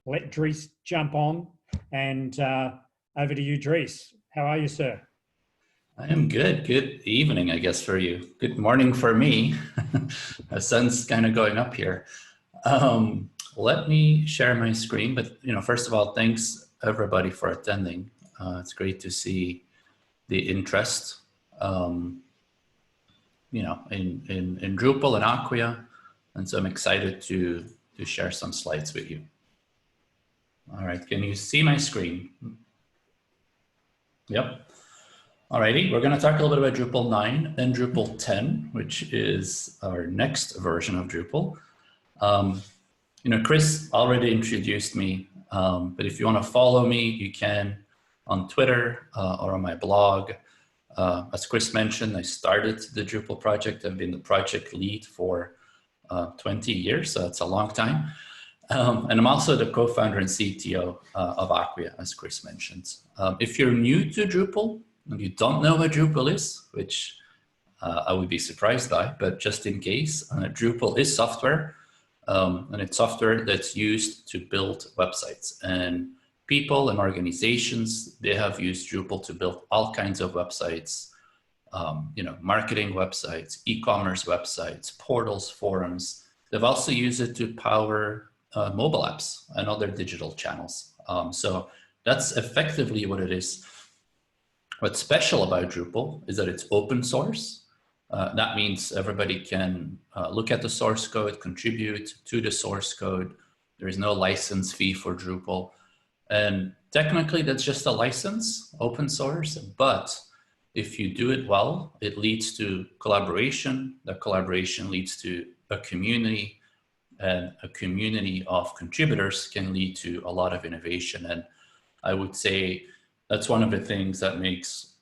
let Dries jump on. And over to you, Dries. How are you, sir? I am good. Good evening, I guess, for you. Good morning for me. The sun's kind of going up here. Let me share my screen. But first of all, thanks everybody for attending. It's great to see the interest, in Drupal and Acquia, and so I'm excited to share some slides with you. All right, can you see my screen? Yep. Alrighty, we're going to talk a little bit about Drupal 9 and Drupal 10, which is our next version of Drupal. Chris already introduced me, but if you want to follow me, you can on Twitter or on my blog. As Chris mentioned, I started the Drupal project. I've been the project lead for 20 years, so it's a long time. And I'm also the co-founder and CTO of Acquia, as Chris mentioned. If you're new to Drupal and you don't know what Drupal is, which I would be surprised by, but just in case, Drupal is software, and it's software that's used to build websites. And people and organizations, they have used Drupal to build all kinds of websites, marketing websites, e-commerce websites, portals, forums. They've also used it to power mobile apps and other digital channels. So that's effectively what it is. What's special about Drupal is that it's open source. That means everybody can look at the source code, contribute to the source code. There is no license fee for Drupal. And technically that's just a license, open source, but if you do it well, it leads to collaboration. That collaboration leads to a community, and a community of contributors can lead to a lot of innovation. And I would say that's one of the things that makes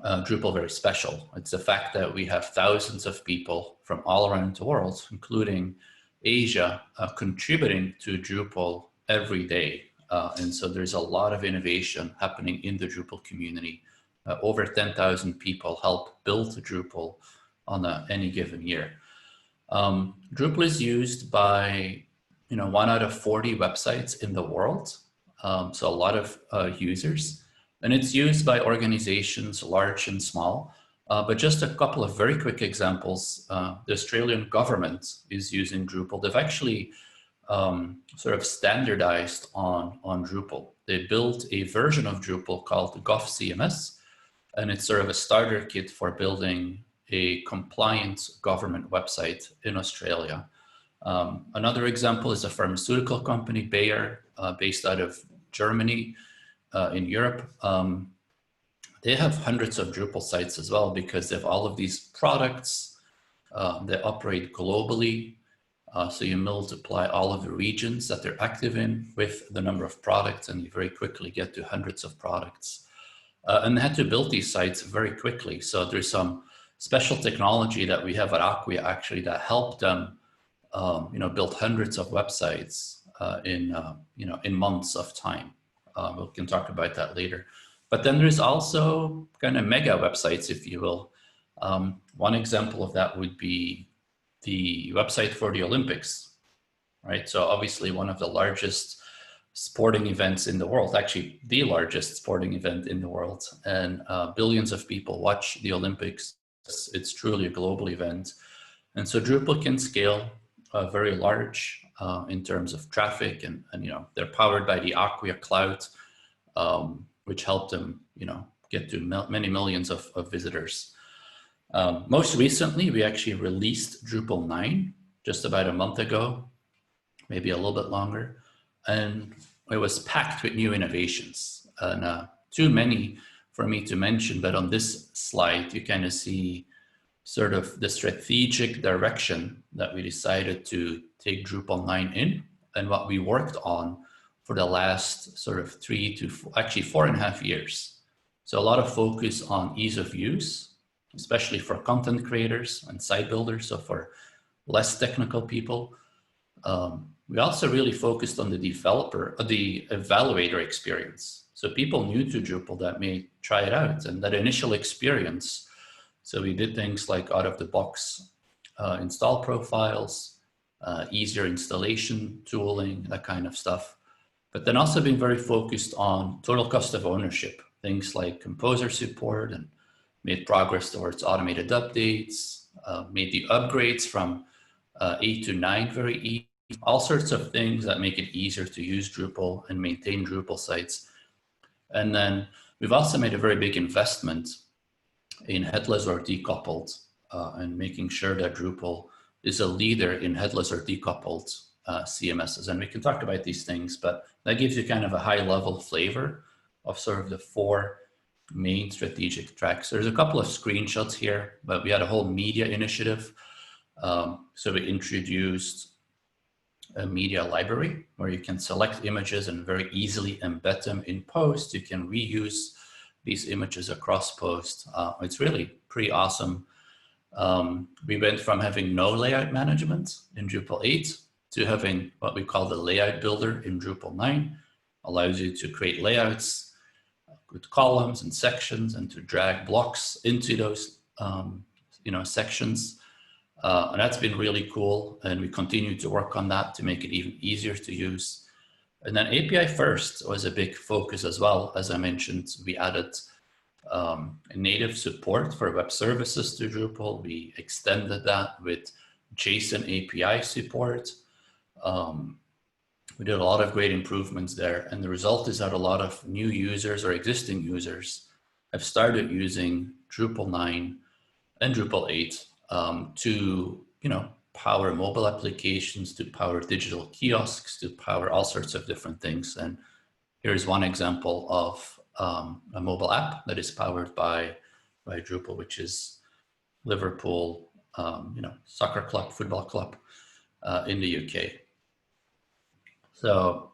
Drupal very special. It's the fact that we have thousands of people from all around the world, including Asia, contributing to Drupal every day. And so there's a lot of innovation happening in the Drupal community. Over 10,000 people help build Drupal on any given year. Drupal is used by 1 out of 40 websites in the world, so a lot of users, and it's used by organizations large and small. But just a couple of very quick examples. The Australian government is using Drupal. They've actually sort of standardized on Drupal. They built a version of Drupal called GovCMS, and it's sort of a starter kit for building a compliant government website in Australia. Another example is a pharmaceutical company, Bayer, based out of Germany in Europe. They have hundreds of Drupal sites as well because they have all of these products. They operate globally. So you multiply all of the regions that they're active in with the number of products, and you very quickly get to hundreds of products. And they had to build these sites very quickly. So there's some special technology that we have at Acquia actually that helped them, build hundreds of websites in months of time. We can talk about that later. But then there's also kind of mega websites, if you will. One example of that would be the website for the Olympics, right? So obviously one of the largest sporting events in the world, actually the largest sporting event in the world, and billions of people watch the Olympics. It's truly a global event. And so Drupal can scale very large in terms of traffic, and they're powered by the Acquia cloud, which helped them get to many millions of visitors. Most recently, we actually released Drupal 9 just about a month ago, maybe a little bit longer, and it was packed with new innovations, and too many for me to mention, but on this slide, you kind of see sort of the strategic direction that we decided to take Drupal 9 in, and what we worked on for the last sort of 4.5 years. So a lot of focus on ease of use, especially for content creators and site builders, so for less technical people. We also really focused on the evaluator experience. So people new to Drupal that may try it out, and that initial experience. So we did things like out of the box install profiles. easier installation tooling, that kind of stuff. But then also been very focused on total cost of ownership, things like composer support, and made progress towards automated updates, made the upgrades from 8 to 9 very easy, all sorts of things that make it easier to use Drupal and maintain Drupal sites. And then we've also made a very big investment in headless or decoupled, and making sure that Drupal is a leader in headless or decoupled CMSs. And we can talk about these things, but that gives you kind of a high level flavor of sort of the 4 main strategic tracks. There's a couple of screenshots here, but we had a whole media initiative. So we introduced a media library where you can select images and very easily embed them in post. You can reuse these images across post. It's really pretty awesome. We went from having no layout management in Drupal 8 to having what we call the layout builder in Drupal 9. Allows you to create layouts with columns and sections and to drag blocks into those sections. And that's been really cool. And we continue to work on that to make it even easier to use. And then API first was a big focus as well. As I mentioned, we added native support for web services to Drupal. We extended that with JSON API support. We did a lot of great improvements there. And the result is that a lot of new users or existing users have started using Drupal 9 and Drupal 8 to, power mobile applications, to power digital kiosks, to power all sorts of different things. And here's one example of a mobile app that is powered by Drupal, which is Liverpool, soccer club, football club in the UK. So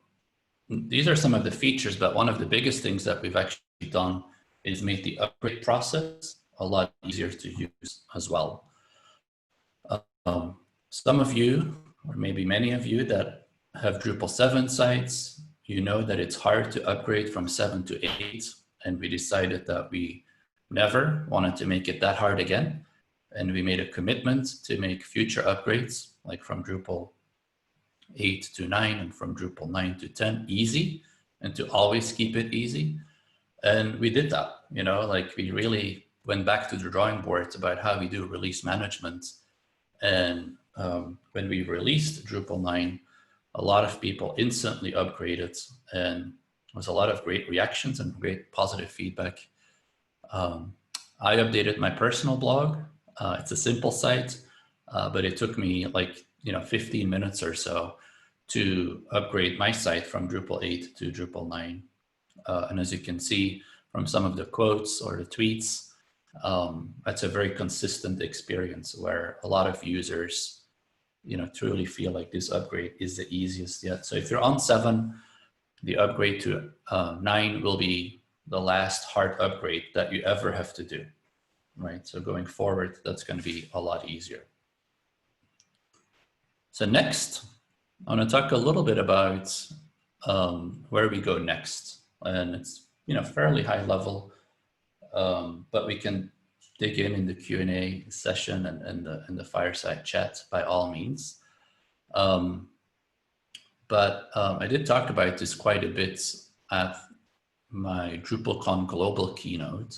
these are some of the features, but one of the biggest things that we've actually done is make the upgrade process a lot easier to use as well. Some of you, or maybe many of you that have Drupal 7 sites, you know that it's hard to upgrade from 7 to 8. And we decided that we never wanted to make it that hard again. And we made a commitment to make future upgrades, like from Drupal 8 to 9 and from Drupal 9 to 10 easy, and to always keep it easy. And we did that, we really went back to the drawing board about how we do release management. And when we released Drupal 9, a lot of people instantly upgraded, and there was a lot of great reactions and great positive feedback. I updated my personal blog. It's a simple site, but it took me 15 minutes or so to upgrade my site from Drupal 8 to Drupal 9. And as you can see from some of the quotes or the tweets, that's a very consistent experience where a lot of users, truly feel like this upgrade is the easiest yet. So if you're on 7, the upgrade to 9 will be the last hard upgrade that you ever have to do, right? So going forward, that's going to be a lot easier. So next, I want to talk a little bit about where we go next. And it's, fairly high level, but we can dig in the Q&A session and the fireside chat by all means. But I did talk about this quite a bit at my DrupalCon Global keynote.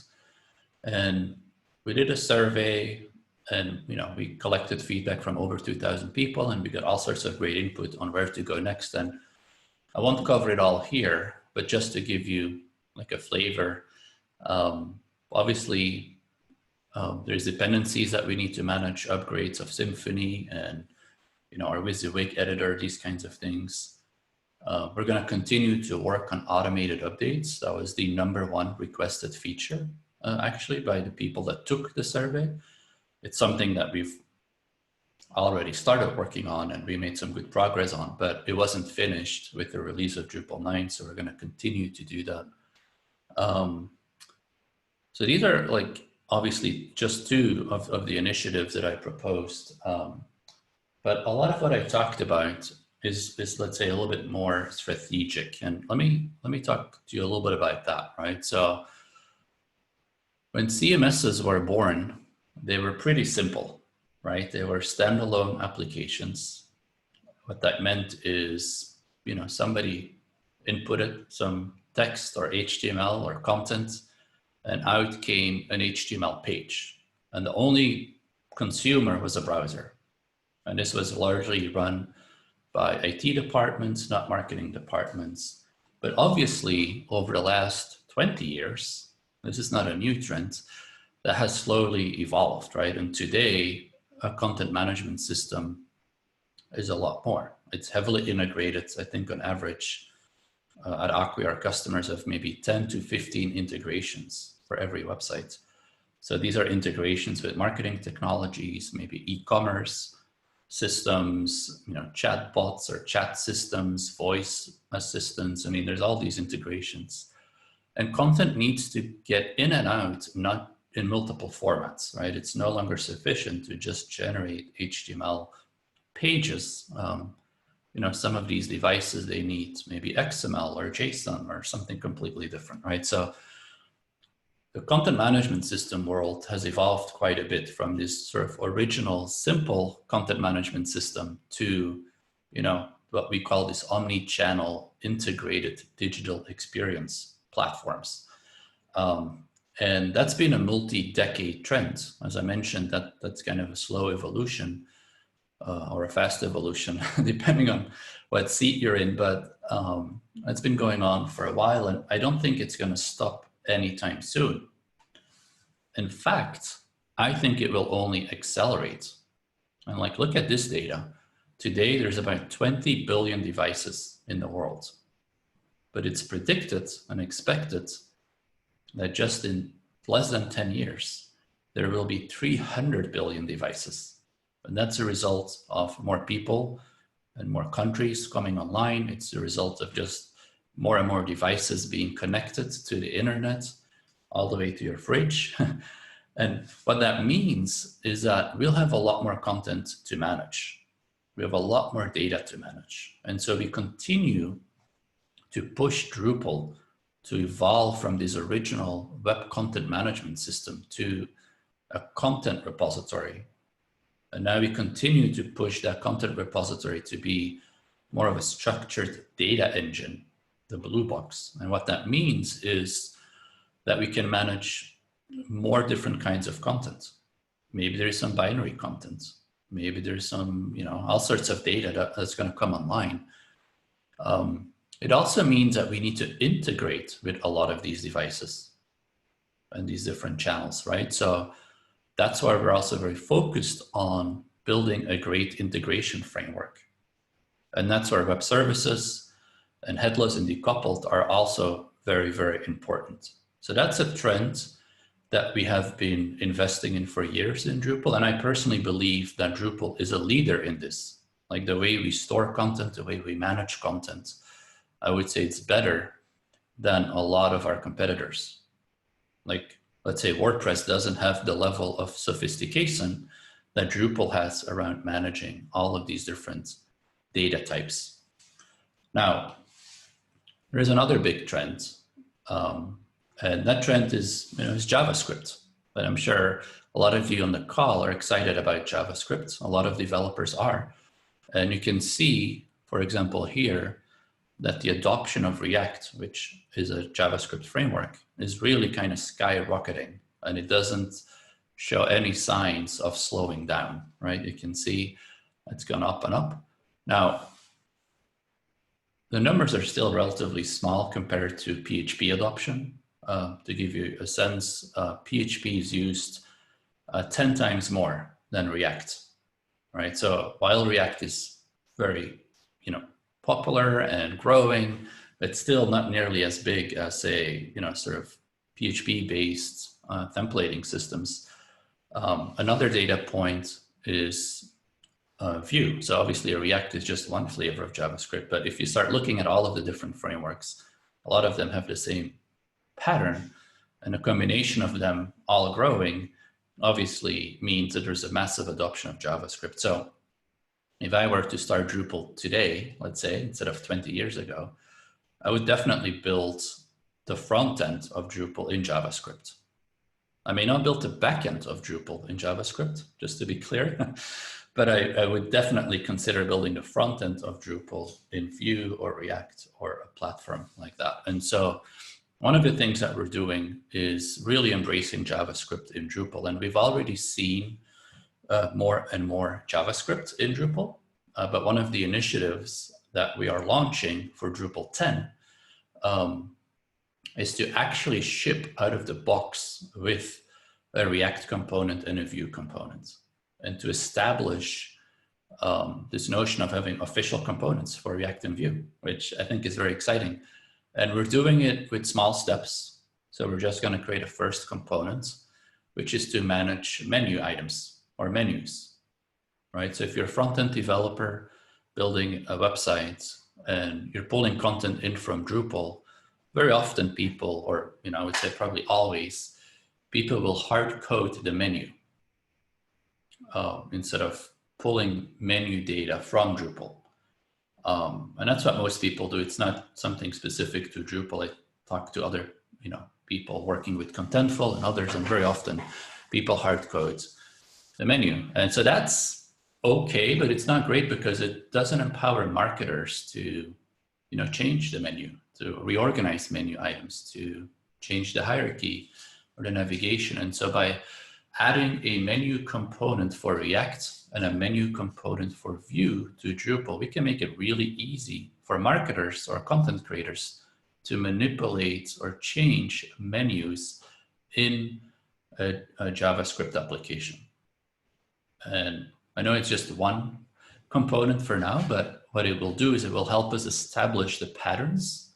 And we did a survey, and we collected feedback from over 2,000 people, and we got all sorts of great input on where to go next. And I won't cover it all here, but just to give you a flavor, obviously there's dependencies that we need to manage, upgrades of Symfony and our WYSIWYG editor, these kinds of things. We're going to continue to work on automated updates. That was the #1 requested feature, actually, by the people that took the survey. It's something that we've already started working on and we made some good progress on, but it wasn't finished with the release of Drupal 9, so we're going to continue to do that. So these are obviously just 2 of the initiatives that I proposed. But a lot of what I talked about is let's say a little bit more strategic. And let me talk to you a little bit about that, right? So when CMSs were born, they were pretty simple, right? They were standalone applications. What that meant is, somebody inputted some text or HTML or content, and out came an HTML page. And the only consumer was a browser. And this was largely run by IT departments, not marketing departments. But obviously, over the last 20 years, this is not a new trend, that has slowly evolved, right? And today, a content management system is a lot more. It's heavily integrated. I think on average, at Acquia, our customers have maybe 10 to 15 integrations for every website. So these are integrations with marketing technologies, maybe e-commerce systems, chat bots or chat systems, voice assistants. I mean, there's all these integrations. And content needs to get in and out, not in multiple formats, right? It's no longer sufficient to just generate HTML pages. Some of these devices, they need maybe XML or JSON or something completely different, right? So the content management system world has evolved quite a bit from this sort of original simple content management system to, what we call this omni-channel integrated digital experience platforms. And that's been a multi-decade trend. As I mentioned, that's kind of a slow evolution or a fast evolution, depending on what seat you're in. But it's been going on for a while, and I don't think it's going to stop anytime soon. In fact, I think it will only accelerate. And look at this data. Today, there's about 20 billion devices in the world, but it's predicted and expected that just in less than 10 years, there will be 300 billion devices. And that's a result of more people and more countries coming online. It's a result of just more and more devices being connected to the internet, all the way to your fridge. And what that means is that we'll have a lot more content to manage. We have a lot more data to manage. And so we continue to push Drupal to evolve from this original web content management system to a content repository. And now we continue to push that content repository to be more of a structured data engine, the blue box. And what that means is that we can manage more different kinds of content. Maybe there's some binary content. Maybe there's some, all sorts of data that's going to come online. It also means that we need to integrate with a lot of these devices and these different channels, right? So that's why we're also very focused on building a great integration framework. And that's where web services and Headless and Decoupled are also very, very important. So that's a trend that we have been investing in for years in Drupal. And I personally believe that Drupal is a leader in this. Like the way we store content, the way we manage content, I would say it's better than a lot of our competitors. Like, let's say WordPress doesn't have the level of sophistication that Drupal has around managing all of these different data types. Now, there's another big trend, and that trend is JavaScript. But I'm sure a lot of you on the call are excited about JavaScript. A lot of developers are. And you can see, for example, here, that the adoption of React, which is a JavaScript framework, is really kind of skyrocketing, and it doesn't show any signs of slowing down, right? You can see it's gone up and up. Now, the numbers are still relatively small compared to PHP adoption. To give you a sense, PHP is used 10 times more than React, right? So while React is very, popular and growing, it's still not nearly as big as, say, sort of PHP-based templating systems. Another data point is Vue. So obviously React is just one flavor of JavaScript, but if you start looking at all of the different frameworks, a lot of them have the same pattern, and a combination of them all growing obviously means that there's a massive adoption of JavaScript. So if I were to start Drupal today, let's say, instead of 20 years ago, I would definitely build the front end of Drupal in JavaScript. I may not build the back end of Drupal in JavaScript, just to be clear, but I would definitely consider building the front end of Drupal in Vue or React or a platform like that. And so one of the things that we're doing is really embracing JavaScript in Drupal. And we've already seen more and more JavaScript in Drupal. But one of the initiatives that we are launching for Drupal 10 is to actually ship out of the box with a React component and a Vue component, and to establish this notion of having official components for React and Vue, which I think is very exciting. And we're doing it with small steps. So we're just going to create a first component, which is to manage menu items or menus, right? So if you're a front-end developer building a website and you're pulling content in from Drupal, very often people, or I would say probably always, people will hard code the menu instead of pulling menu data from Drupal. And that's what most people do. It's not something specific to Drupal. I talk to other people working with Contentful and others, and very often people hard code the menu. And so that's okay, but it's not great because it doesn't empower marketers to change the menu, to reorganize menu items, to change the hierarchy or the navigation. And so by adding a menu component for React and a menu component for Vue to Drupal, we can make it really easy for marketers or content creators to manipulate or change menus in a JavaScript application. And I know it's just one component for now, but what it will do is it will help us establish the patterns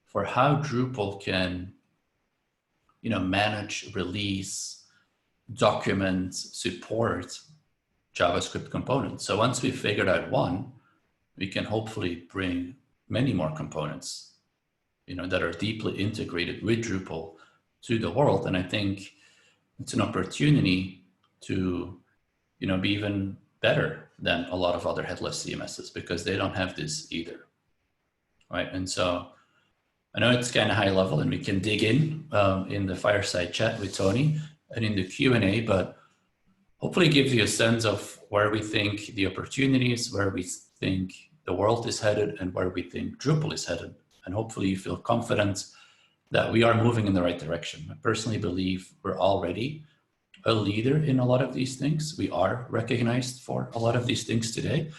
for how Drupal can manage, release, document, support JavaScript components. So once we've figured out one, we can hopefully bring many more components, that are deeply integrated with Drupal to the world. And I think it's an opportunity to, be even better than a lot of other headless CMSs because they don't have this either, right? And so I know it's kind of high level and we can dig in the fireside chat with Tony and in the Q&A, but hopefully gives you a sense of where we think the opportunities, where we think the world is headed, and where we think Drupal is headed. And hopefully you feel confident that we are moving in the right direction. I personally believe we're already a leader in a lot of these things. We are recognized for a lot of these things today,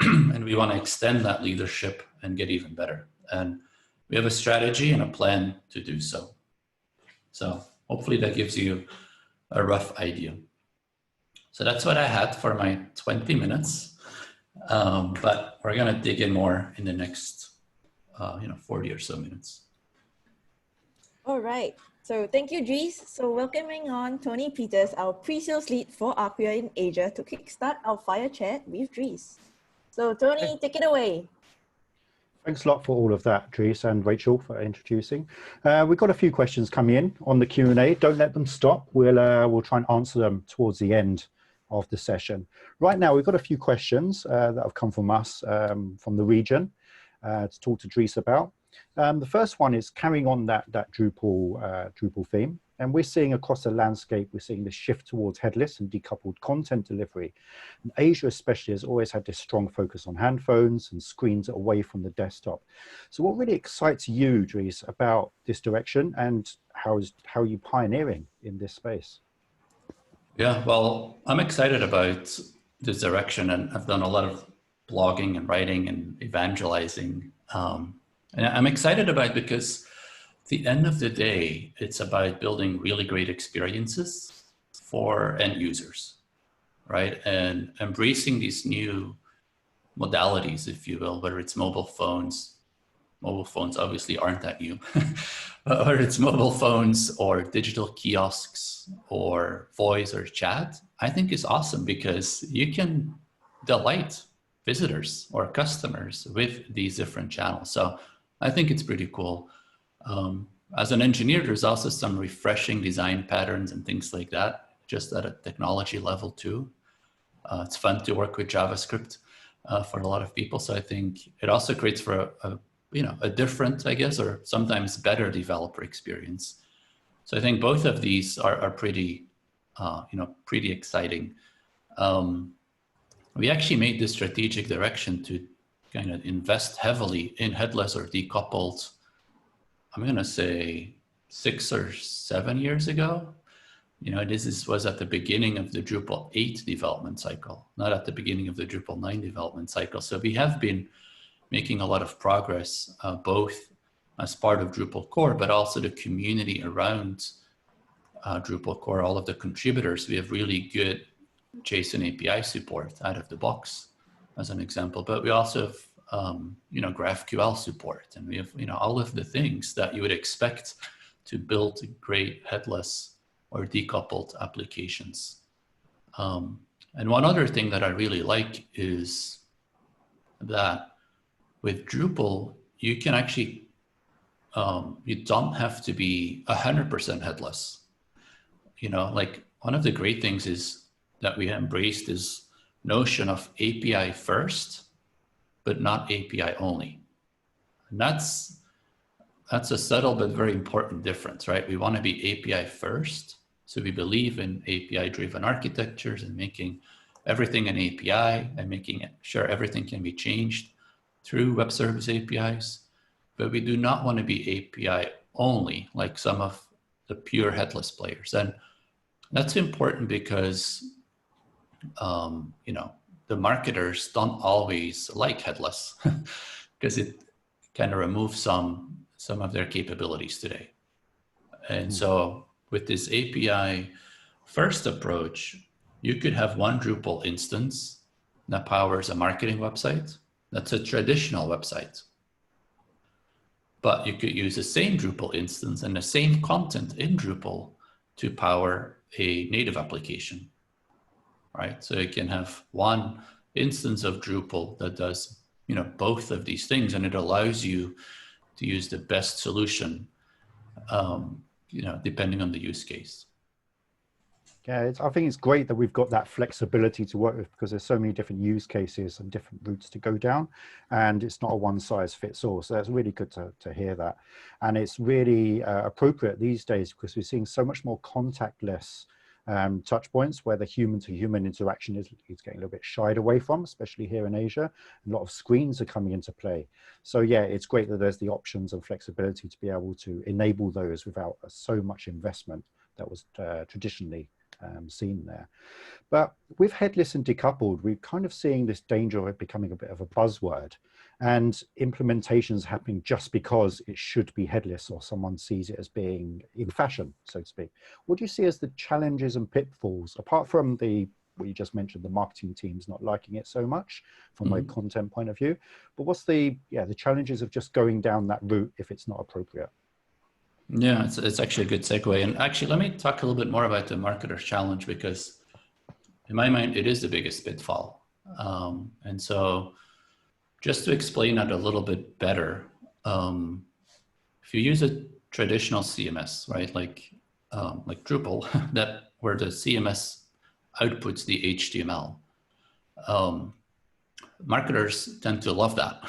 and we want to extend that leadership and get even better. And we have a strategy and a plan to do so. So hopefully that gives you a rough idea. So that's what I had for my 20 minutes, but we're going to dig in more in the next 40 or so minutes. All right. So thank you, Dries. So welcoming on Tony Peters, our pre-sales lead for Acquia in Asia, to kickstart our fire chat with Dries. So Tony, take it away. Thanks a lot for all of that, Dries and Rachel, for introducing. We've got a few questions coming in on the Q&A. Don't let them stop. We'll try and answer them towards the end of the session. Right now, we've got a few questions that have come from us, from the region, to talk to Dries about. The first one is carrying on that Drupal theme. And we're seeing across the landscape, we're seeing the shift towards headless and decoupled content delivery. And Asia especially has always had this strong focus on handphones and screens away from the desktop. So what really excites you, Dries, about this direction, and how are you pioneering in this space? Yeah, well, I'm excited about this direction, and I've done a lot of blogging and writing and evangelizing. And I'm excited about it because at the end of the day, it's about building really great experiences for end users, right? And embracing these new modalities, if you will, whether it's mobile phones. Mobile phones obviously aren't that new, but whether it's mobile phones or digital kiosks or voice or chat, I think is awesome because you can delight visitors or customers with these different channels. So I think it's pretty cool. As an engineer, there's also some refreshing design patterns and things like that, just at a technology level too. It's fun to work with JavaScript for a lot of people. So I think it also creates for a different, I guess, or sometimes better developer experience. So I think both of these are pretty, pretty exciting. we actually made the strategic direction to kind of invest heavily in headless or decoupled, I'm going to say 6 or 7 years ago. You know, was at the beginning of the Drupal 8 development cycle, not at the beginning of the Drupal 9 development cycle. So we have been making a lot of progress, both as part of Drupal core, but also the community around Drupal core, all of the contributors. We have really good JSON API support out of the box, as an example, but we also have, you know, GraphQL support, and we have, you know, all of the things that you would expect to build great headless or decoupled applications. And one other thing that I really like is that with Drupal, you can actually, you don't have to be 100% headless. You know, like one of the great things is that we embraced this notion of API first, but not API only. And that's a subtle but very important difference, right? We want to be API first. So we believe in API-driven architectures and making everything an API and making sure everything can be changed through web service APIs. But we do not want to be API only, like some of the pure headless players. And that's important because, you know, the marketers don't always like headless because it kind of removes some of their capabilities today. And so with this API first approach, you could have one Drupal instance that powers a marketing website. That's a traditional website. But you could use the same Drupal instance and the same content in Drupal to power a native application, right? So you can have one instance of Drupal that does, you know, both of these things, and it allows you to use the best solution, you know, depending on the use case. Yeah, I think it's great that we've got that flexibility to work with, because there's so many different use cases and different routes to go down, and it's not a one size fits all. So that's really good to hear that. And it's really appropriate these days because we're seeing so much more contactless touch points where the human to human interaction is getting a little bit shied away from, especially here in Asia. A lot of screens are coming into play. So yeah, it's great that there's the options and flexibility to be able to enable those without so much investment that was traditionally seen there. But with headless and decoupled, we're kind of seeing this danger of it becoming a bit of a buzzword, and implementations happening just because it should be headless or someone sees it as being in fashion, so to speak. What do you see as the challenges and pitfalls, apart from what you just mentioned, the marketing teams not liking it so much from a content point of view, but what's the challenges of just going down that route if it's not appropriate? Yeah, it's actually a good segue. And actually, let me talk a little bit more about the marketer's challenge, because in my mind, it is the biggest pitfall. And so just to explain that a little bit better, if you use a traditional CMS, right, like Drupal, where the CMS outputs the HTML, marketers tend to love that.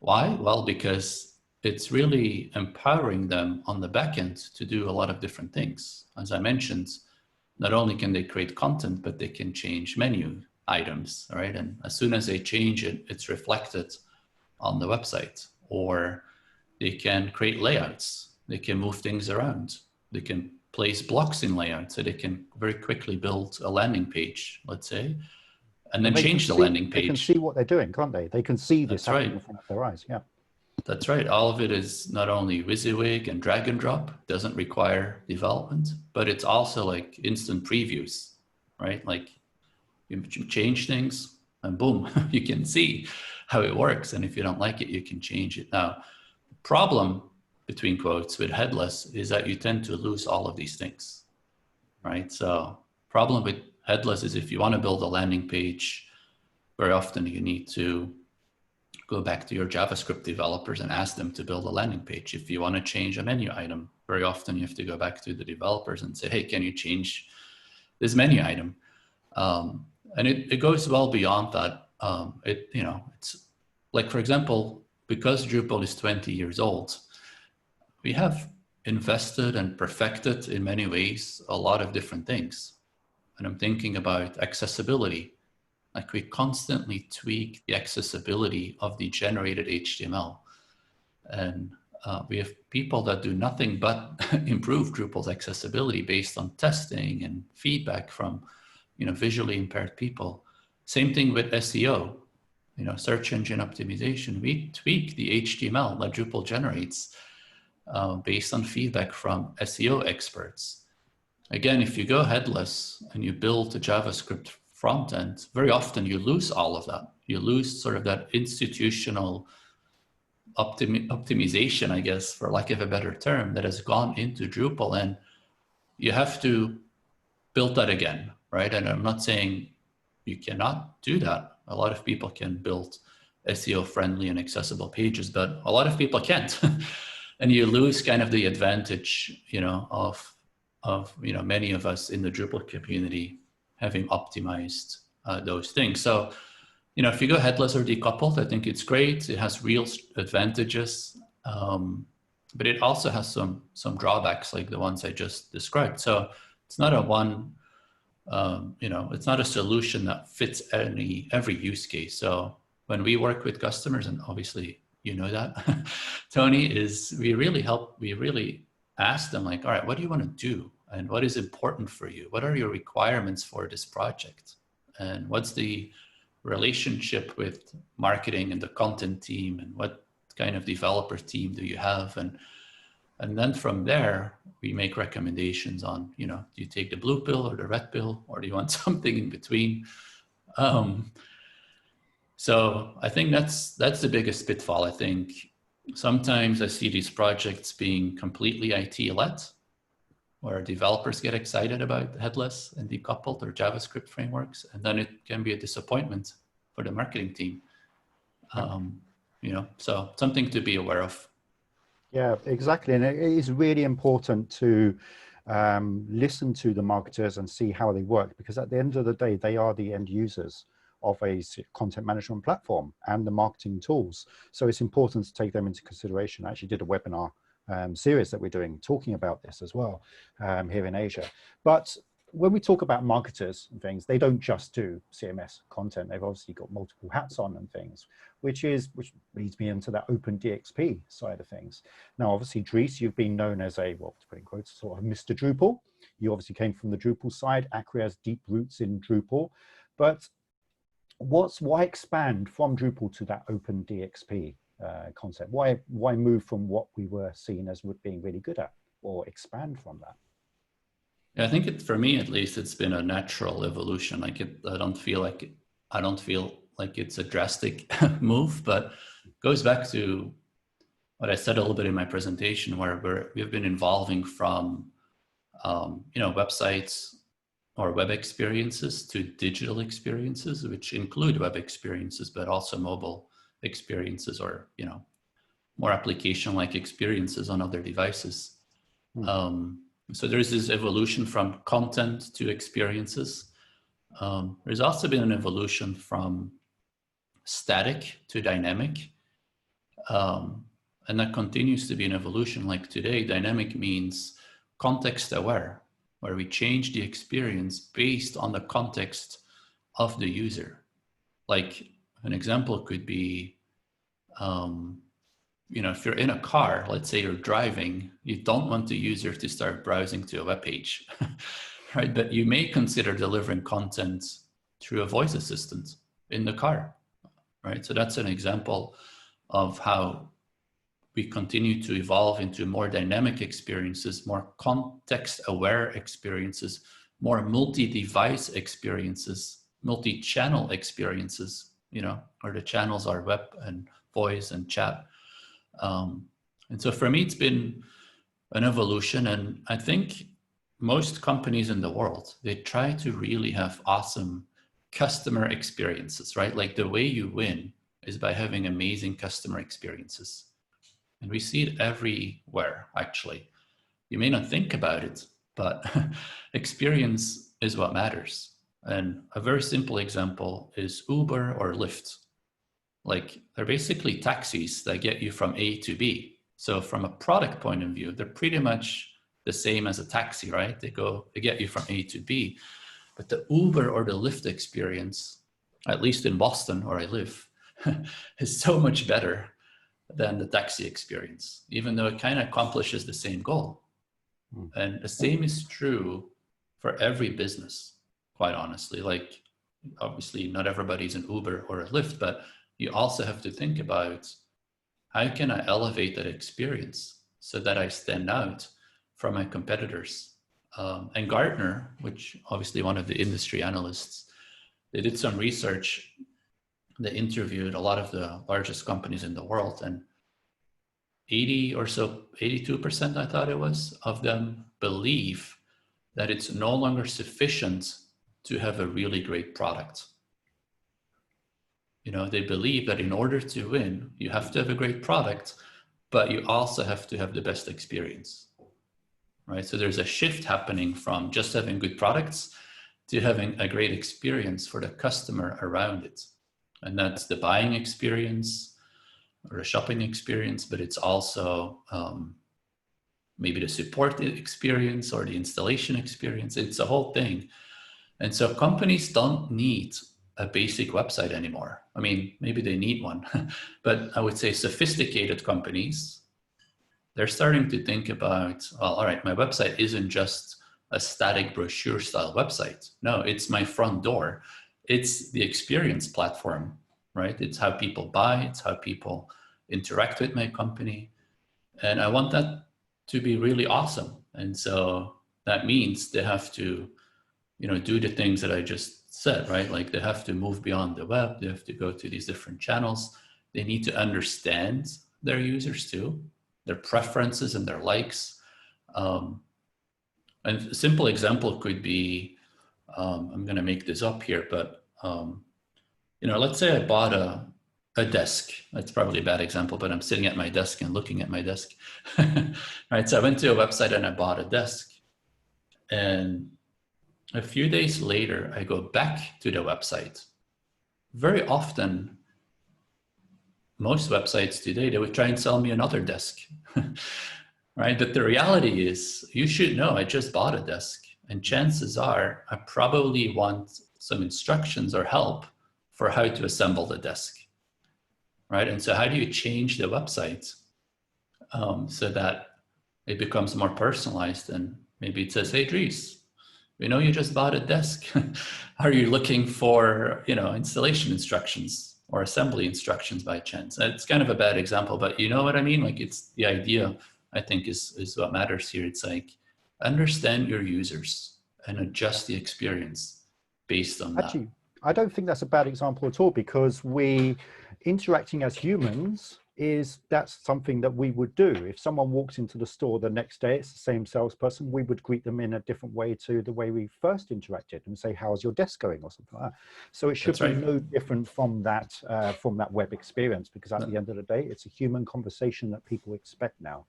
Why? Well, because it's really empowering them on the back end to do a lot of different things. As I mentioned, not only can they create content, but they can change menu items, right? And as soon as they change it, it's reflected on the website. Or they can create layouts. They can move things around. They can place blocks in layout, so they can very quickly build a landing page, let's say, and then change the landing page. They can see what they're doing, can't they? They can see this happening in front of their eyes, yeah. That's right. All of it is not only WYSIWYG and drag and drop, doesn't require development, but it's also like instant previews, right? Like you change things and boom, you can see how it works. And if you don't like it, you can change it. Now, the problem, between quotes, with headless is that you tend to lose all of these things, right? So problem with headless is if you want to build a landing page, very often you need to go back to your JavaScript developers and ask them to build a landing page. If you want to change a menu item, very often you have to go back to the developers and say, hey, can you change this menu item? And it goes well beyond that. It's like, for example, because Drupal is 20 years old, we have invested and perfected in many ways a lot of different things. And I'm thinking about accessibility. Like we constantly tweak the accessibility of the generated HTML. And we have people that do nothing but improve Drupal's accessibility based on testing and feedback from, visually impaired people. Same thing with SEO, search engine optimization. We tweak the HTML that Drupal generates based on feedback from SEO experts. Again, if you go headless and you build a JavaScript front end, very often you lose all of that. You lose sort of that institutional optimization, I guess, for lack of a better term, that has gone into Drupal, and you have to build that again, right? And I'm not saying you cannot do that. A lot of people can build SEO friendly and accessible pages, but a lot of people can't. And you lose kind of the advantage, of many of us in the Drupal community having optimized those things. So, if you go headless or decoupled, I think it's great. It has real advantages, but it also has some drawbacks like the ones I just described. So it's not a one, it's not a solution that fits every use case. So when we work with customers, and obviously that, Tony, is we really ask them like, all right, what do you want to do? And what is important for you? What are your requirements for this project? And what's the relationship with marketing and the content team, and what kind of developer team do you have? And then from there, we make recommendations on, do you take the blue pill or the red pill, or do you want something in between? So I think that's the biggest pitfall. I think sometimes I see these projects being completely IT-led, where developers get excited about headless and decoupled or JavaScript frameworks, and then it can be a disappointment for the marketing team. So something to be aware of. Yeah, exactly. And it is really important to listen to the marketers and see how they work, because at the end of the day, they are the end users of a content management platform and the marketing tools. So it's important to take them into consideration. I actually did a webinar series that we're doing talking about this as well here in Asia. But when we talk about marketers and things, they don't just do CMS content. They've obviously got multiple hats on and things, which leads me into that open DXP side of things. Now, obviously, Dries, you've been known as a, well, to put in quotes, sort of Mr. Drupal. You obviously came from the Drupal side. Acquia has deep roots in Drupal. But why expand from Drupal to that open DXP concept? Why move from what we were seen as being really good at, or expand from that? Yeah, I think for me at least, it's been a natural evolution. Like I don't feel like it's a drastic move, but it goes back to what I said a little bit in my presentation, where we've been evolving from websites or web experiences to digital experiences, which include web experiences, but also mobile experiences, or more application-like experiences on other devices. So there's this evolution from content to experiences. There's also been an evolution from static to dynamic, and that continues to be an evolution. Like today, dynamic means context aware, where we change the experience based on the context of the user. Like an example could be, if you're in a car, let's say you're driving, you don't want the user to start browsing to a web page, right? But you may consider delivering content through a voice assistant in the car, right? So that's an example of how we continue to evolve into more dynamic experiences, more context-aware experiences, more multi-device experiences, multi-channel experiences, or the channels are web and voice and chat. And so for me, it's been an evolution. And I think most companies in the world, they try to really have awesome customer experiences, right? Like the way you win is by having amazing customer experiences. And we see it everywhere, actually. You may not think about it, but experience is what matters. And a very simple example is Uber or Lyft. Like they're basically taxis that get you from A to B. So from a product point of view, they're pretty much the same as a taxi, right? They get you from A to B. But the Uber or the Lyft experience at least in Boston where I live, is so much better than the taxi experience, even though it kind of accomplishes the same goal. And the same is true for every business, quite honestly. Like, obviously not everybody's an Uber or a Lyft, but you also have to think about, how can I elevate that experience so that I stand out from my competitors? And Gartner, which obviously one of the industry analysts, they did some research. They interviewed a lot of the largest companies in the world, and 80 or so, 82% I thought it was, of them believe that it's no longer sufficient to have a really great product. You know, they believe that in order to win, you have to have a great product, but you also have to have the best experience, right? So there's a shift happening from just having good products to having a great experience for the customer around it. And that's the buying experience or a shopping experience, but it's also maybe the support experience or the installation experience. It's a whole thing. And so companies don't need a basic website anymore. I mean, maybe they need one, but I would say sophisticated companies, they're starting to think about, well, all right, my website isn't just a static brochure style website. No, it's my front door. It's the experience platform, right? It's how people buy, it's how people interact with my company. And I want that to be really awesome. And so that means they have to, you know, do the things that I just said, right? Like they have to move beyond the web. They have to go to these different channels. They need to understand their users too, their preferences and their likes. And a simple example could be, I'm going to make this up here, but, you know, let's say I bought a desk. That's probably a bad example, but I'm sitting at my desk and looking at my desk. Right. So I went to a website and I bought a desk. And a few days later, I go back to the website. Very often, most websites today, they would try and sell me another desk. Right. But the reality is, you should know I just bought a desk. And chances are I probably want some instructions or help for how to assemble the desk. Right. And so how do you change the website so that it becomes more personalized? And maybe it says, hey, Dries, we know you just bought a desk. Are you looking for, you know, installation instructions or assembly instructions by chance? It's kind of a bad example, but you know what I mean? Like, it's the idea, I think, is what matters here. It's like, understand your users and adjust the experience based on that. Actually, I don't think that's a bad example at all, because we interacting as humans that's something that we would do. If someone walks into the store the next day, it's the same salesperson, we would greet them in a different way to the way we first interacted and say, how's your desk going, or something like that. So it should be no different from that web experience, because at the end of the day, it's a human conversation that people expect now.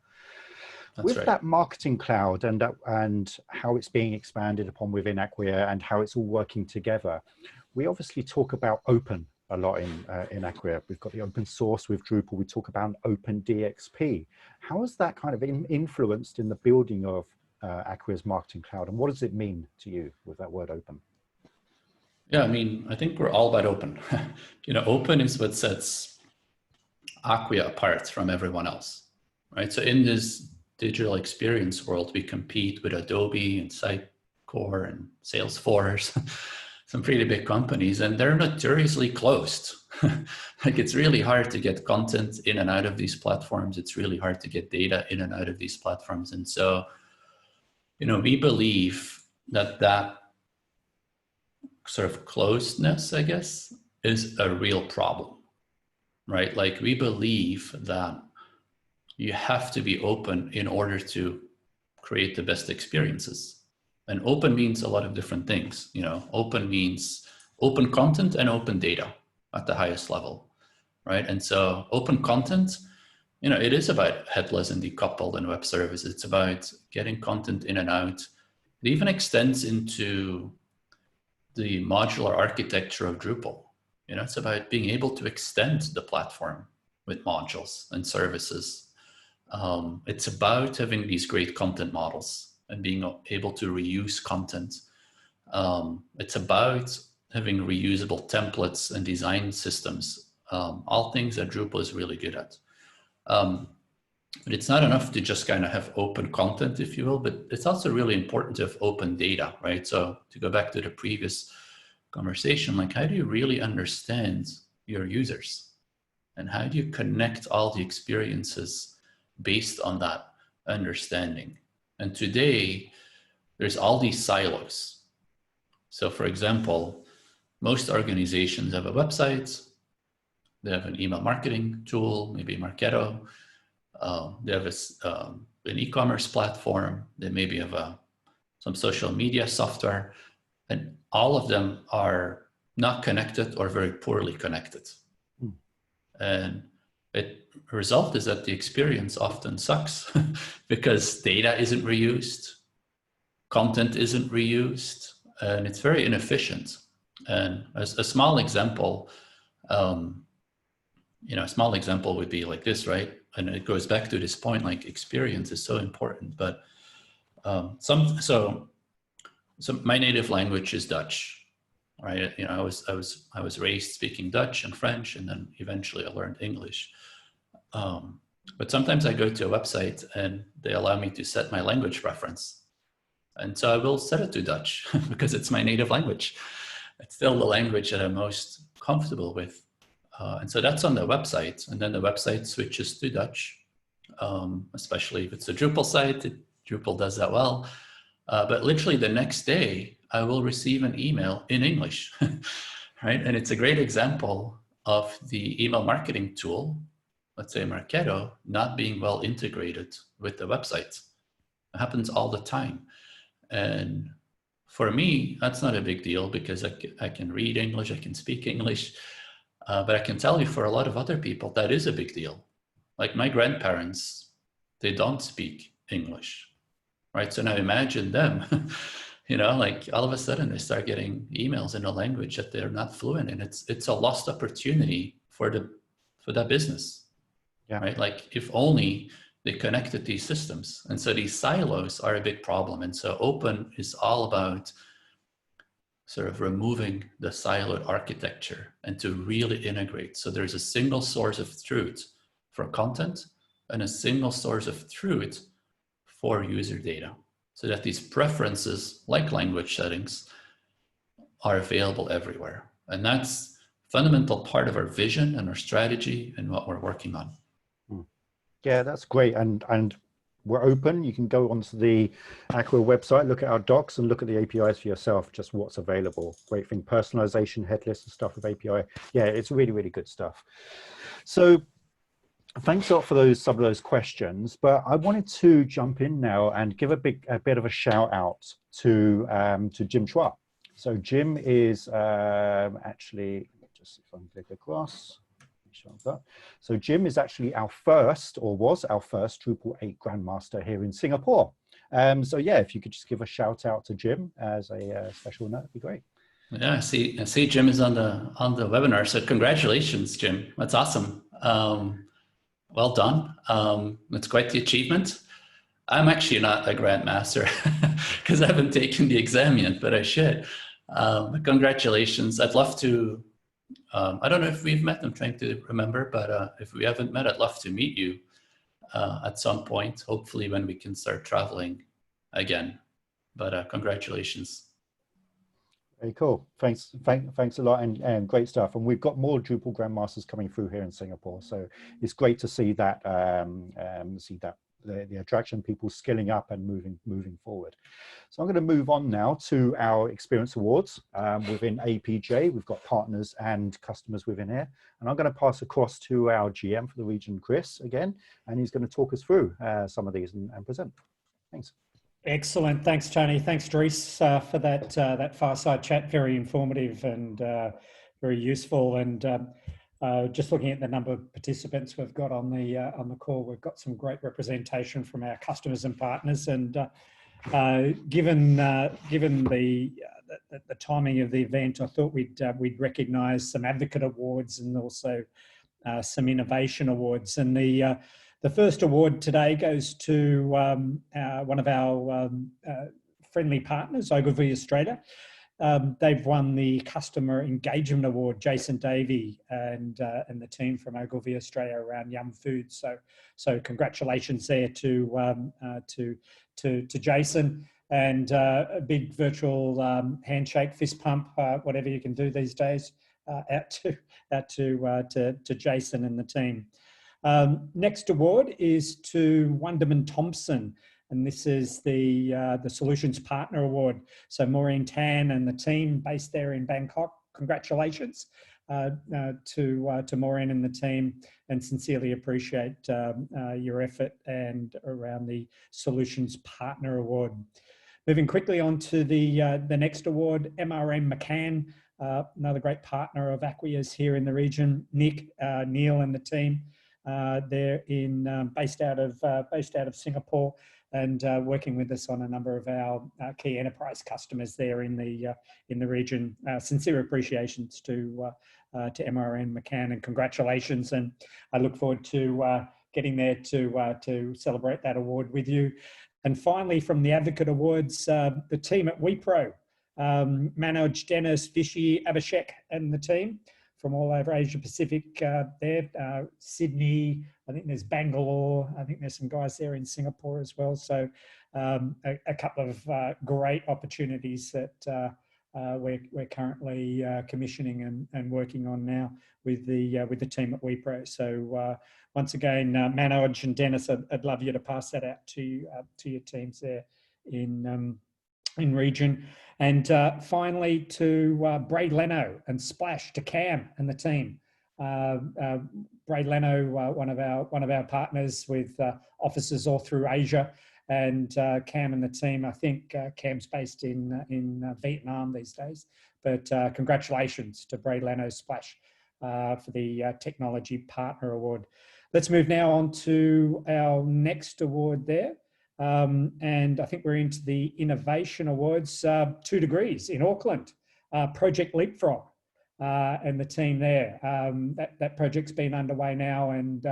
With that marketing cloud and how it's being expanded upon within Acquia and how it's all working together, we obviously talk about open a lot in Acquia. We've got the open source with Drupal. We talk about open DXP. How has that kind of influenced in the building of Acquia's marketing cloud, and what does it mean to you with that word open? Yeah, I mean, I think we're all about open. You know, open is what sets Acquia apart from everyone else, right? So in this digital experience world, we compete with Adobe and Sitecore and Salesforce, some pretty big companies, and they're notoriously closed. Like, it's really hard to get content in and out of these platforms. It's really hard to get data in and out of these platforms. And so, you know, we believe that that sort of closedness, I guess, is a real problem, right? Like, we believe that you have to be open in order to create the best experiences. And open means a lot of different things. You know, open means open content and open data at the highest level, right? And so open content, you know, it is about headless and decoupled and web services. It's about getting content in and out. It even extends into the modular architecture of Drupal. You know, it's about being able to extend the platform with modules and services. It's about having these great content models and being able to reuse content. It's about having reusable templates and design systems, all things that Drupal is really good at. But it's not enough to just kind of have open content, if you will, but it's also really important to have open data, right? So to go back to the previous conversation, like how do you really understand your users? And how do you connect all the experiences based on that understanding? And today, there's all these silos. So for example, most organizations have a website, they have an email marketing tool, maybe Marketo, they have an e-commerce platform, they maybe have some social media software, and all of them are not connected or very poorly connected. And the result is that the experience often sucks because data isn't reused, content isn't reused, and it's very inefficient. And as a small example, a small example would be like this, right? And it goes back to this point, like experience is so important, but so my native language is Dutch, right? I was raised speaking Dutch and French, and then eventually I learned English. But sometimes I go to a website and they allow me to set my language preference. And so I will set it to Dutch because it's my native language. It's still the language that I'm most comfortable with. And so that's on the website. And then the website switches to Dutch, especially if it's a Drupal site. Drupal does that well. But literally the next day, I will receive an email in English, right? And it's a great example of the email marketing tool, let's say Marketo, not being well integrated with the website. It happens all the time. And for me, that's not a big deal because I can read English, I can speak English, but I can tell you for a lot of other people, that is a big deal. Like my grandparents, they don't speak English, right? So now imagine them, like all of a sudden they start getting emails in a language that they're not fluent in. It's a lost opportunity for that business, right? Like if only they connected these systems. And so these silos are a big problem. And so open is all about sort of removing the siloed architecture and to really integrate. So there's a single source of truth for content and a single source of truth for user data, so that these preferences, like language settings, are available everywhere. And that's a fundamental part of our vision and our strategy and what we're working on. Yeah, that's great. And we're open. You can go onto the Acquia website, look at our docs and look at the APIs for yourself, just what's available. Great thing, personalization, headless and stuff with API. Yeah, it's really, really good stuff. So thanks a lot for some of those questions, but I wanted to jump in now and give a bit of a shout out to Jim Chua. So Jim is actually, just see if I can click across. So Jim is actually was our first Drupal 8 Grandmaster here in Singapore. So yeah, if you could just give a shout out to Jim as a special note, that'd be great. Yeah, I see Jim is on the webinar. So congratulations, Jim. That's awesome. Well done. That's quite the achievement. I'm actually not a Grandmaster because I haven't taken the exam yet, but I should. But congratulations. I'd love to. I don't know if we've met. I'm trying to remember, but if we haven't met, I'd love to meet you at some point, hopefully when we can start traveling again. But congratulations. Very cool. Thanks a lot, and great stuff. And we've got more Drupal Grandmasters coming through here in Singapore, so it's great to see that the attraction, people skilling up and moving forward. So I'm going to move on now to our Experience Awards within APJ. We've got partners and customers within here, and I'm going to pass across to our GM for the region, Chris, again, and he's going to talk us through some of these and present. Thanks. Excellent. Thanks, Tony. Thanks, Dries, for that fireside chat. Very informative and very useful. And just looking at the number of participants we've got on the call, we've got some great representation from our customers and partners. And given the timing of the event, I thought we'd recognise some advocate awards and also some innovation awards. And the first award today goes to one of our friendly partners, Ogilvy Australia. they've won the Customer Engagement Award, Jason Davey and the team from Ogilvy Australia around Yum Foods. So congratulations there to Jason, and a big virtual handshake, fist pump, whatever you can do these days, out to Jason and the team. Next award is to Wunderman Thompson, and this is the Solutions Partner Award. So Maureen Tan and the team based there in Bangkok, congratulations to Maureen and the team, and sincerely appreciate your effort and around the Solutions Partner Award. Moving quickly on to the next award, MRM McCann, another great partner of Acquia's here in the region. Nick, Neil, and the team. They're based out of Singapore, and working with us on a number of our key enterprise customers there in the region. Sincere appreciations to MRM McCann, and congratulations. And I look forward to getting there to celebrate that award with you. And finally, from the Advocate Awards, the team at WePro, Manoj, Dennis, Vishy, Abhishek, and the team from all over Asia Pacific there, Sydney, I think there's Bangalore, I think there's some guys there in Singapore as well. So a couple of great opportunities that we're currently commissioning and working on now with the team at WePro. So once again, Manoj and Dennis, I'd love you to pass that out to your teams there in region. And finally to Braid Leno and Splash, to Cam and the team. Braid Leno, one of our partners with offices all through Asia, and Cam and the team. I think Cam's based in Vietnam these days, but congratulations to Braid Leno, Splash for the Technology Partner Award. Let's move now on to our next award there. And I think we're into the Innovation Awards, 2 Degrees in Auckland, Project Leapfrog, and the team there. That project's been underway now and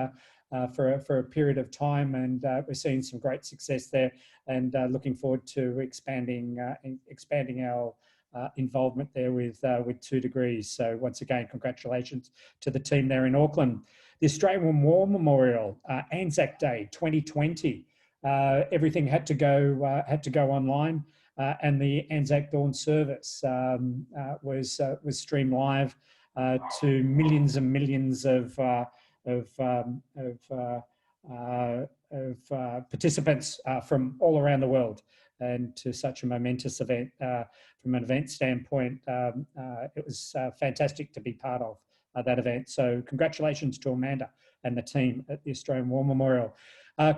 for a period of time, and we're seeing some great success there, and looking forward to expanding our involvement there with 2 Degrees. So once again, congratulations to the team there in Auckland. The Australian War Memorial, Anzac Day 2020. Everything had to go online, and the Anzac Dawn service was streamed live to millions and millions of participants from all around the world, and to such a momentous event. From an event standpoint, it was fantastic to be part of that event. So congratulations to Amanda and the team at the Australian War Memorial.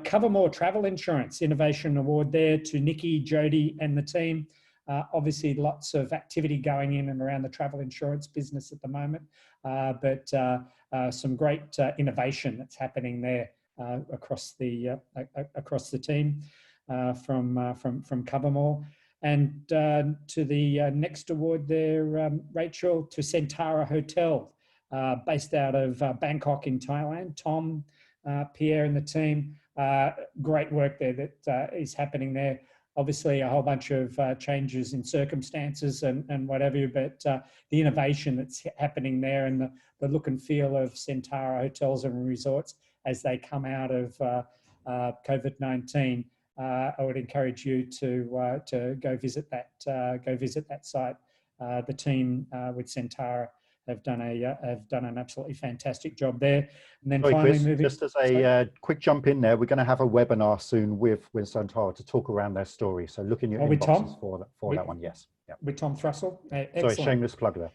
Covermore Travel Insurance Innovation Award there to Nikki, Jody, and the team. Obviously, lots of activity going in and around the travel insurance business at the moment, but some great innovation that's happening there across the team from Covermore. And to the next award there, Rachel, to Centara Hotel, based out of Bangkok in Thailand. Tom, Pierre, and the team. Great work there that is happening there. Obviously, a whole bunch of changes in circumstances and whatever, but the innovation that's happening there, and the look and feel of Centara Hotels and Resorts as they come out of COVID-19. I would encourage you to go visit that site. The team with Centara have done an absolutely fantastic job there. And then finally, Chris, just as a quick jump in there, we're going to have a webinar soon with Centara to talk around their story. So look in your inboxes for that one. Yes. Yeah. With Tom Thrussell. Sorry, shameless plug there.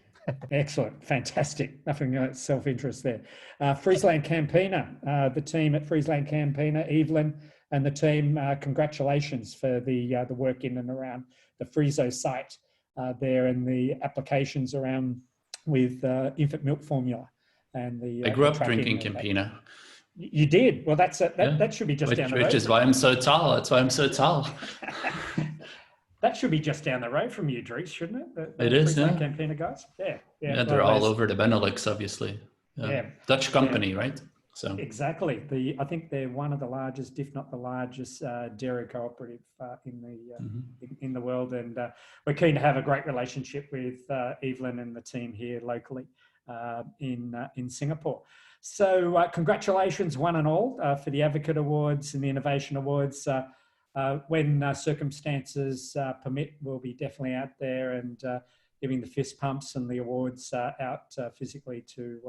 Excellent, fantastic. Nothing self-interest there. FrieslandCampina, the team at FrieslandCampina, Evelyn and the team. Congratulations for the work in and around the Frieso site there, and the applications around with infant milk formula and the. I grew up drinking Campina. You did? Well, that should be just down the road. Which is why I'm so tall. That's why I'm so tall. That should be just down the road from you, Dries, shouldn't it? It is, yeah. Campina guys. Yeah, they're all over the Benelux, obviously. Dutch company, right? So Exactly. I think they're one of the largest, if not the largest, dairy cooperative in the world, and we're keen to have a great relationship with Evelyn and the team here locally in Singapore. So congratulations, one and all, for the Advocate Awards and the Innovation Awards. When circumstances permit, we'll be definitely out there and giving the fist pumps and the awards out physically to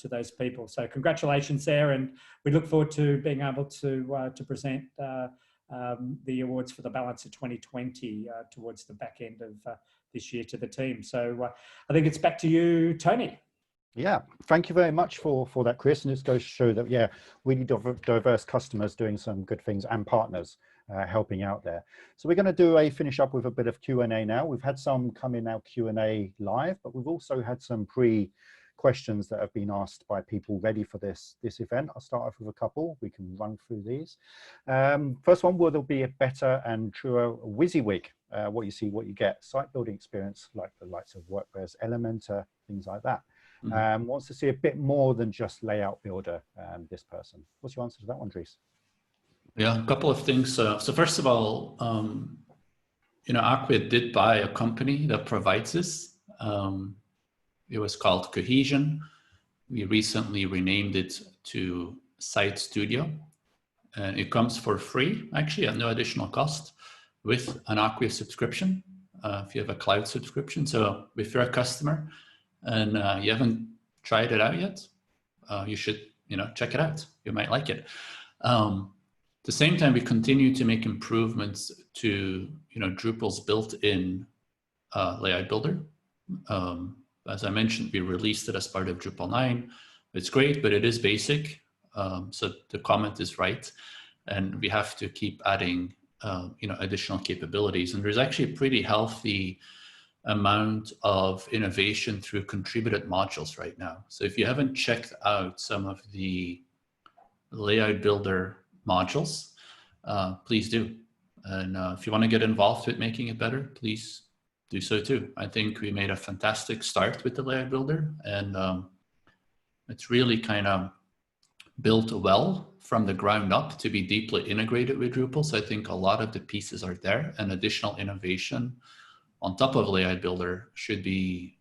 those people. So congratulations there, and we look forward to being able to present the awards for the balance of 2020 towards the back end of this year to the team. So I think it's back to you, Tony. Yeah, thank you very much for that, Chris. And it goes to show that, yeah, really diverse customers doing some good things and partners helping out there. So we're going to finish up with a bit of Q&A now. We've had some come in our Q&A live, but we've also had some questions that have been asked by people ready for this event. I'll start off with a couple. We can run through these. First one, will there be a better and truer WYSIWYG? What you see, what you get, site building experience like the likes of WordPress, Elementor, things like that. Wants to see a bit more than just layout builder, this person. What's your answer to that one, Dries? Yeah, a couple of things. So first of all, Acquia did buy a company that provides this. It was called Cohesion. We recently renamed it to Site Studio, and it comes for free, actually, at no additional cost, with an Acquia subscription, if you have a cloud subscription. So if you're a customer and you haven't tried it out yet, you should, check it out. You might like it. At the same time, we continue to make improvements to, Drupal's built-in layout builder. As I mentioned, we released it as part of Drupal 9. It's great, but it is basic. So the comment is right. And we have to keep adding, additional capabilities. And there's actually a pretty healthy amount of innovation through contributed modules right now. So if you haven't checked out some of the layout builder modules, please do. And if you want to get involved with making it better, please do so too. I think we made a fantastic start with the layout builder, and it's really kind of built well from the ground up to be deeply integrated with Drupal. So I think a lot of the pieces are there, and additional innovation on top of layout builder should be,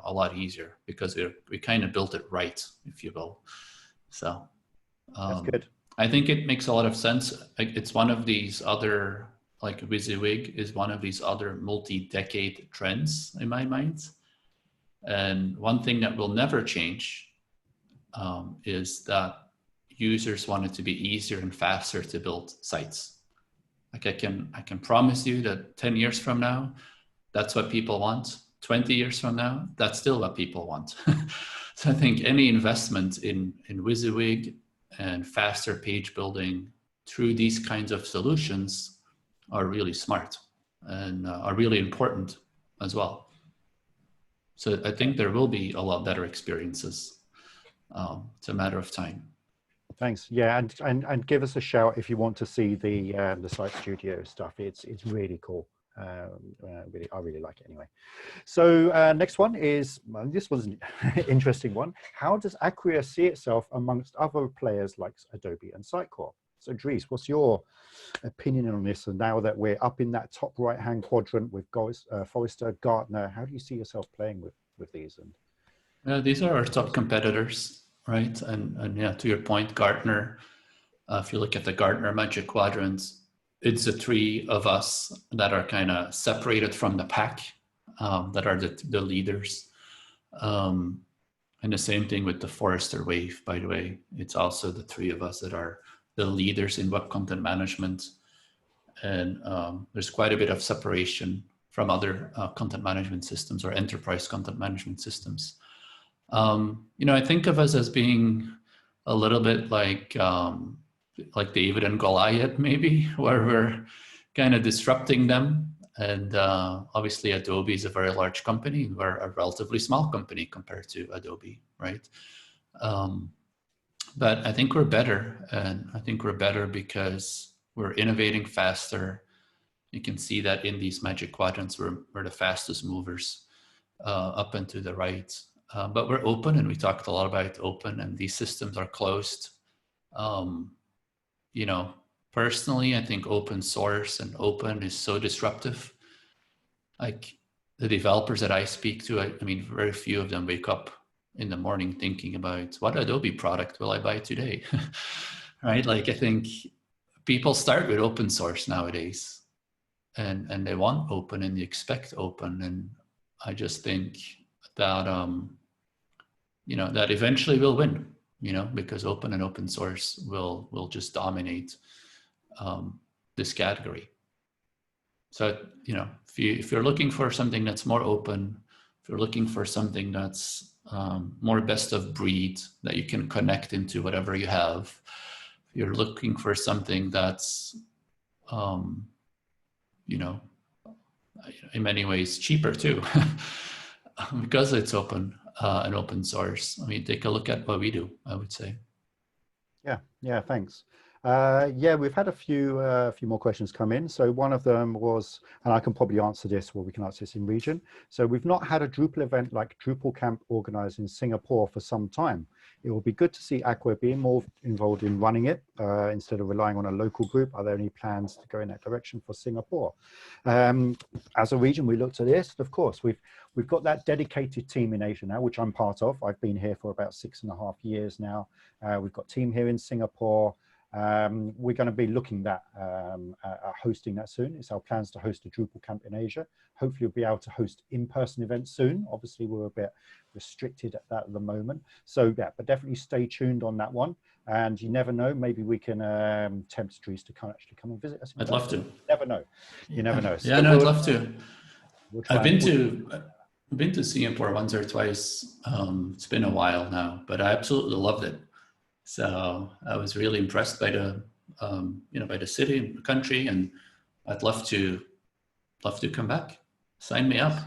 a lot easier because we kind of built it right, if you will. So that's good. I think it makes a lot of sense. It's one of these other, like WYSIWYG is one of these other multi-decade trends in my mind. And one thing that will never change is that users want it to be easier and faster to build sites. Like I can promise you that 10 years from now, that's what people want. 20 years from now, that's still what people want. So I think any investment in WYSIWYG and faster page building through these kinds of solutions are really smart and are really important as well. So I think there will be a lot better experiences. It's a matter of time. Thanks. Yeah, and give us a shout if you want to see the Site Studio stuff. It's really cool. I really like it anyway. So next one is, well, this was an interesting one. How does Acquia see itself amongst other players like Adobe and Sitecore? So Dries, what's your opinion on this? And now that we're up in that top right-hand quadrant with Forrester, Gartner, how do you see yourself playing with these? And these are our top competitors, right? And yeah, to your point, Gartner, if you look at the Gartner Magic Quadrant, it's the three of us that are kind of separated from the pack, that are the leaders. And the same thing with the Forrester Wave, by the way. It's also the three of us that are the leaders in web content management. And there's quite a bit of separation from other content management systems or enterprise content management systems. I think of us as being a little bit like David and Goliath, maybe, where we're kind of disrupting them. And obviously Adobe is a very large company. We're a relatively small company compared to Adobe, right? But I think we're better. And I think we're better because we're innovating faster. You can see that in these Magic Quadrants, we're the fastest movers up and to the right. but we're open, and we talked a lot about open, and these systems are closed. You know, personally, I think open source and open is so disruptive. Like the developers that I speak to, I mean, very few of them wake up in the morning thinking about what Adobe product will I buy today, right? Like I think people start with open source nowadays, and they want open and they expect open, and I just think that you know, that eventually will win, you know, because open and open source will just dominate this category. So, you know, if you're looking for something that's more open, if you're looking for something that's more best of breed, that you can connect into whatever you have, if you're looking for something that's, you know, in many ways cheaper too, because it's open and open source. I mean, take a look at what we do, I would say. Yeah, thanks. Yeah, we've had a few more questions come in. So one of them was, and I can probably answer this, or we can answer this in region. So we've not had a Drupal event like Drupal Camp organized in Singapore for some time. It will be good to see Acquia being more involved in running it instead of relying on a local group. Are there any plans to go in that direction for Singapore? As a region, we looked at this. Of course, we've got that dedicated team in Asia now, which I'm part of. I've been here for about 6.5 years now. We've got a team here in Singapore. We're going to be looking at hosting that soon. It's our plans to host a Drupal camp in Asia. Hopefully we'll be able to host in-person events soon. Obviously we're a bit restricted at that at the moment. So yeah, but definitely stay tuned on that one. And you never know, maybe we can tempt Dries to actually come and visit us. I'd love to. You never know. You never know. So yeah, no, I'd love to. I've been to Singapore once or twice. It's been a while now, but I absolutely loved it. So I was really impressed by the, you know, by the city and the country, and I'd love to come back. Sign me up.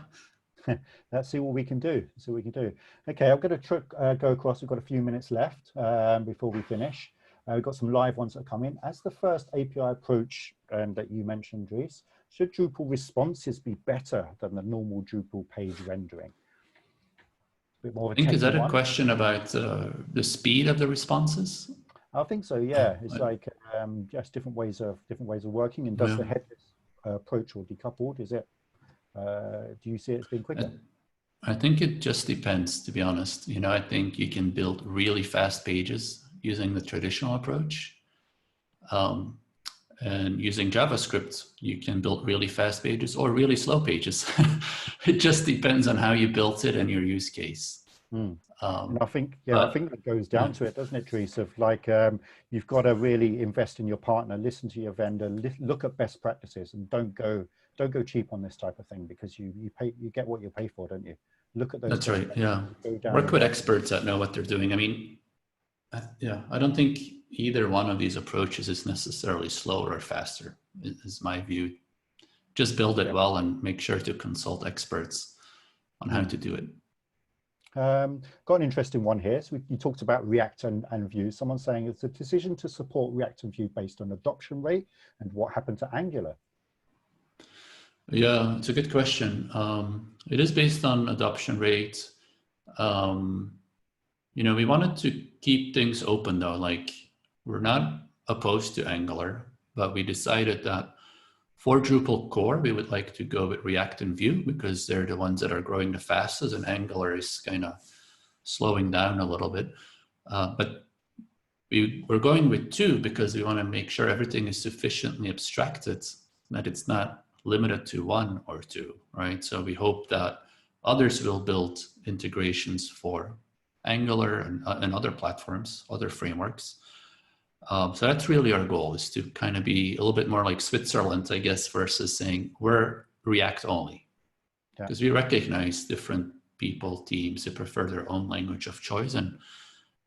Let's see what we can do. Okay, I'm going to go across. We've got a few minutes left before we finish. We've got some live ones that come in. As the first API approach that you mentioned, Dries, should Drupal responses be better than the normal Drupal page rendering? I think, is that a question about the speed of the responses? I think so. Yeah, it's like just different ways of working. And does the headless approach or decoupled? Is it? Do you see it as being quicker? I think it just depends. To be honest, you know, I think you can build really fast pages using the traditional approach, and using JavaScript, you can build really fast pages or really slow pages. It just depends on how you built it and your use case. And I think, I think that goes down to it, doesn't it, Dries? Of like, you've got to really invest in your partner, listen to your vendor, look at best practices, and don't go cheap on this type of thing, because you get what you pay for, don't you? Look at those. That's right. Yeah. Work with experts that know what they're doing. I mean, I don't think either one of these approaches is necessarily slower or faster, is my view. Just build it well and make sure to consult experts on how to do it. Got an interesting one here. So you talked about React and Vue. Someone's saying it's a decision to support React and Vue based on adoption rate, and what happened to Angular? Yeah, it's a good question. It is based on adoption rate. You know, we wanted to keep things open though. Like, we're not opposed to Angular, but we decided that for Drupal core, we would like to go with React and Vue because they're the ones that are growing the fastest, and Angular is kind of slowing down a little bit. But we're going with two because we want to make sure everything is sufficiently abstracted, that it's not limited to one or two, right? So we hope that others will build integrations for Angular and other platforms, other frameworks. So that's really our goal, is to kind of be a little bit more like Switzerland, I guess, versus saying we're React only. Because we recognize different people, teams, who prefer their own language of choice, and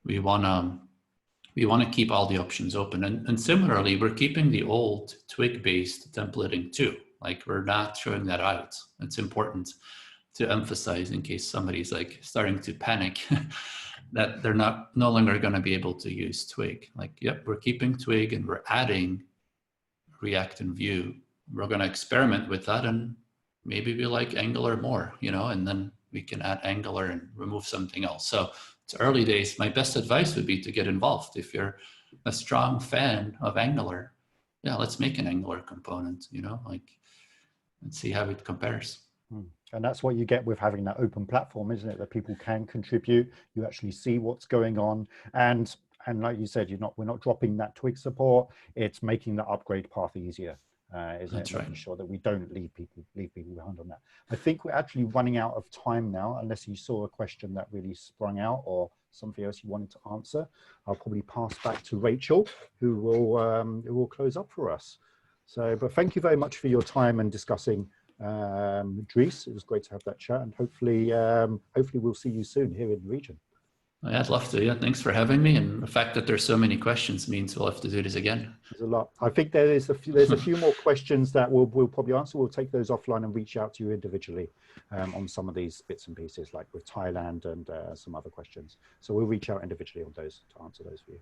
we want to keep all the options open. And similarly, we're keeping the old twig-based templating too. Like, we're not throwing that out. It's important to emphasize in case somebody's like starting to panic that they're no longer going to be able to use Twig. Like, yep, we're keeping Twig and we're adding React and Vue. We're going to experiment with that, and maybe we like Angular more, you know, and then we can add Angular and remove something else. So it's early days. My best advice would be to get involved. If you're a strong fan of Angular, yeah, let's make an Angular component, you know, like, and see how it compares. And that's what you get with having that open platform, isn't it? That people can contribute, you actually see what's going on. And like you said, we're not dropping that Twig support, it's making the upgrade path easier. Isn't That's it? right. Making sure that we don't leave people behind on that. I think we're actually running out of time now, unless you saw a question that really sprung out or something else you wanted to answer. I'll probably pass back to Rachel, who will close up for us. So, but thank you very much for your time and discussing Dries. It was great to have that chat, and hopefully we'll see you soon here in the region. Yeah, I'd love to. Yeah, thanks for having me. And the fact that there's so many questions means we'll have to do this again. There's a lot. I think there's a few more questions that we'll probably answer. We'll take those offline and reach out to you individually on some of these bits and pieces, like with Thailand and some other questions. So we'll reach out individually on those to answer those for you.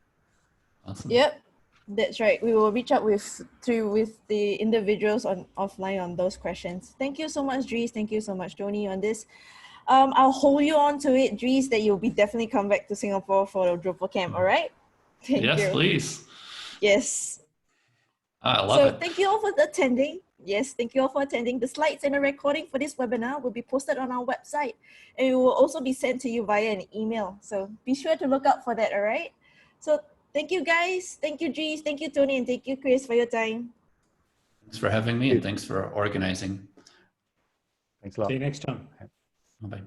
Awesome. Yep, that's right. We will reach out with the individuals offline on those questions. Thank you so much, Dries. Thank you so much, Tony, on this. I'll hold you on to it, Dries, that you'll be definitely come back to Singapore for the Drupal camp. All right? Thank Yes, you. please. Yes. I love it. Thank you all for attending. Yes, thank you all for attending. The slides and a recording for this webinar will be posted on our website, and it will also be sent to you via an email. So be sure to look out for that, all right? So thank you, guys. Thank you, Dries. Thank you, Tony, and thank you, Chris, for your time. Thanks for having me, and thanks for organizing. Thanks a lot. See you next time. Bye.